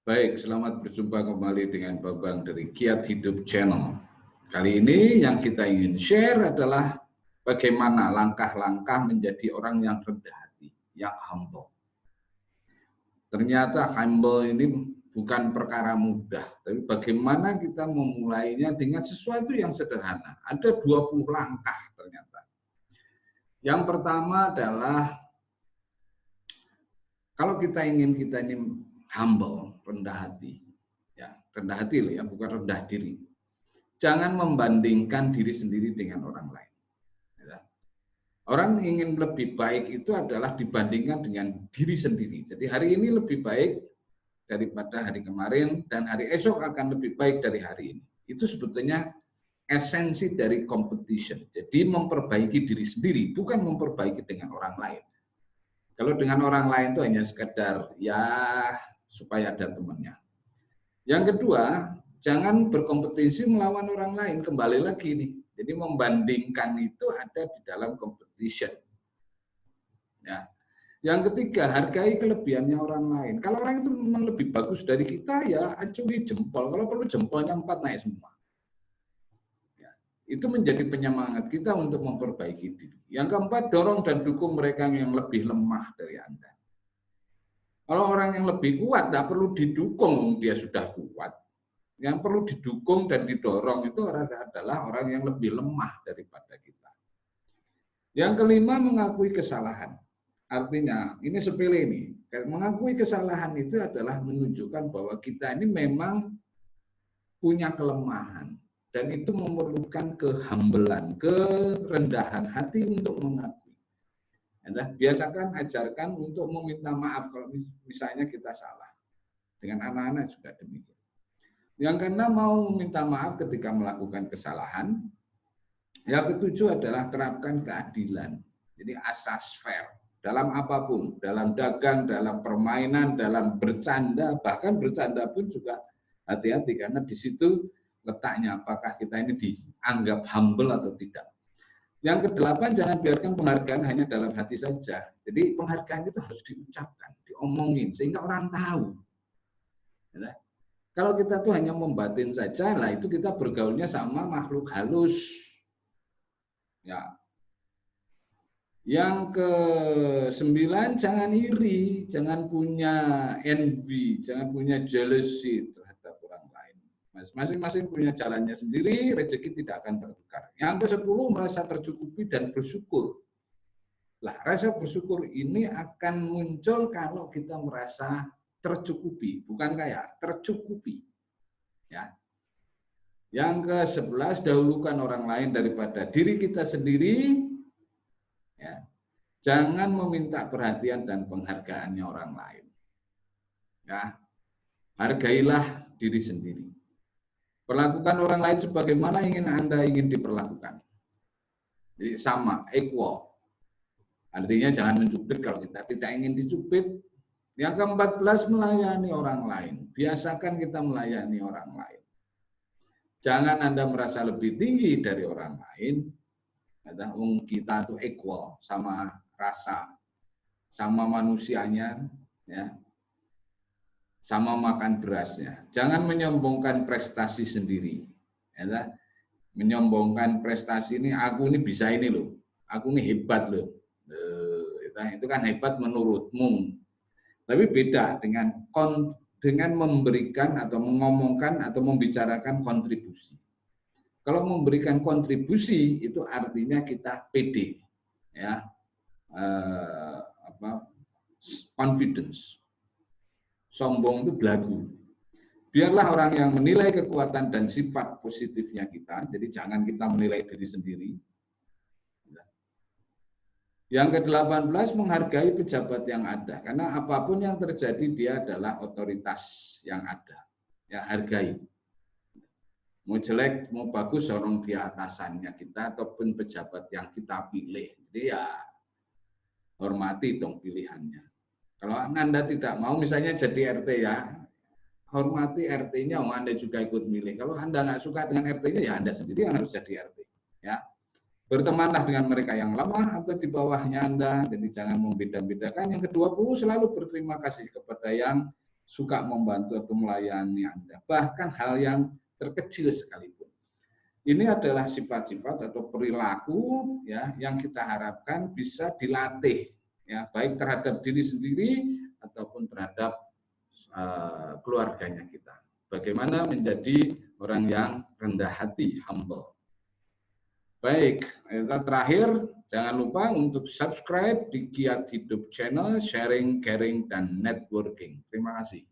Baik, selamat berjumpa kembali dengan Bambang dari Kiat Hidup Channel. Kali ini yang kita ingin share adalah bagaimana langkah-langkah menjadi orang yang rendah hati, yang humble. Ternyata humble ini bukan perkara mudah, tapi bagaimana kita memulainya dengan sesuatu yang sederhana. Ada 20 langkah ternyata. Yang pertama adalah kalau kita ini humble, rendah hati. Ya, rendah hati loh ya, bukan rendah diri. Jangan membandingkan diri sendiri dengan orang lain. Ya. Orang ingin lebih baik itu adalah dibandingkan dengan diri sendiri. Jadi hari ini lebih baik daripada hari kemarin dan hari esok akan lebih baik dari hari ini. Itu sebetulnya esensi dari competition. Jadi memperbaiki diri sendiri, bukan memperbaiki dengan orang lain. Kalau dengan orang lain itu hanya sekedar ya supaya ada temannya. Yang kedua, jangan berkompetisi melawan orang lain. Kembali lagi nih. Jadi membandingkan itu ada di dalam competition. Ya. Yang ketiga, hargai kelebihannya orang lain. Kalau orang itu memang lebih bagus dari kita, ya acungi jempol. Kalau perlu jempolnya 4 naik semua. Ya. Itu menjadi penyemangat kita untuk memperbaiki diri. Yang keempat, dorong dan dukung mereka yang lebih lemah dari Anda. Kalau orang yang lebih kuat, tidak perlu didukung, dia sudah kuat. Yang perlu didukung dan didorong itu adalah orang yang lebih lemah daripada kita. Yang kelima, mengakui kesalahan. Artinya, ini sepele nih. Mengakui kesalahan itu adalah menunjukkan bahwa kita ini memang punya kelemahan. Dan itu memerlukan kehambelan, kerendahan hati untuk mengakui. Biasakan ajarkan untuk meminta maaf kalau misalnya kita salah. Dengan anak-anak juga demikian. Yang keenam, mau meminta maaf ketika melakukan kesalahan. Yang ketujuh adalah terapkan keadilan. Jadi asas fair dalam apapun, dalam dagang, dalam permainan, dalam bercanda, bahkan bercanda pun juga hati-hati karena di situ letaknya apakah kita ini dianggap humble atau tidak. Yang kedelapan, jangan biarkan penghargaan hanya dalam hati saja. Jadi penghargaan itu harus diucapkan, diomongin, sehingga orang tahu. Ya. Kalau kita tuh hanya membatin saja, lah itu kita bergaulnya sama makhluk halus. Ya. Yang ke-9, jangan iri, jangan punya envy, jangan punya jealousy terhadap orang lain. Masing-masing punya jalannya sendiri, rezeki tidak akan tertukar. Yang ke-10, merasa tercukupi dan bersyukur. Lah, rasa bersyukur ini akan muncul kalau kita merasa tercukupi, bukan kaya, tercukupi. Ya. Yang ke-11, dahulukan orang lain daripada diri kita sendiri. Ya. Jangan meminta perhatian dan penghargaannya orang lain. Ya. Hargailah diri sendiri. Perlakukan orang lain sebagaimana Anda ingin diperlakukan. Jadi sama, equal. Artinya jangan mencubit kalau kita tidak ingin dicubit. Yang ke-14, melayani orang lain. Biasakan kita melayani orang lain. Jangan Anda merasa lebih tinggi dari orang lain. Kita itu equal, sama rasa, sama manusianya, ya. Sama makan berasnya. Jangan menyombongkan prestasi sendiri. Ya, menyombongkan prestasi ini, aku ini bisa ini loh. Aku ini hebat loh. Itu kan hebat menurutmu. Tapi beda dengan memberikan atau mengomongkan atau membicarakan kontribusi. Kalau memberikan kontribusi itu artinya kita pede, ya, confidence. Sombong itu belagu. Biarlah orang yang menilai kekuatan dan sifat positifnya kita, jadi jangan kita menilai diri sendiri. Yang ke-18, menghargai pejabat yang ada, karena apapun yang terjadi dia adalah otoritas yang ada. Ya, hargai. Mau jelek, mau bagus, orang di atasannya kita ataupun pejabat yang kita pilih. Jadi ya hormati dong pilihannya. Kalau Anda tidak mau misalnya jadi RT ya, hormati RT-nya, Anda juga ikut milih. Kalau Anda nggak suka dengan RT-nya, ya Anda sendiri yang harus jadi RT. Ya. Bertemanlah dengan mereka yang lama atau di bawahnya Anda, jadi jangan membeda-bedakan. Yang ke-20, selalu berterima kasih kepada yang suka membantu atau melayani Anda, bahkan hal yang terkecil sekalipun. Ini adalah sifat-sifat atau perilaku ya yang kita harapkan bisa dilatih ya, baik terhadap diri sendiri ataupun terhadap keluarganya kita. Bagaimana menjadi orang yang rendah hati, humble. Baik, terakhir jangan lupa untuk subscribe di Kiat Hidup Channel, sharing, caring, dan networking. Terima kasih.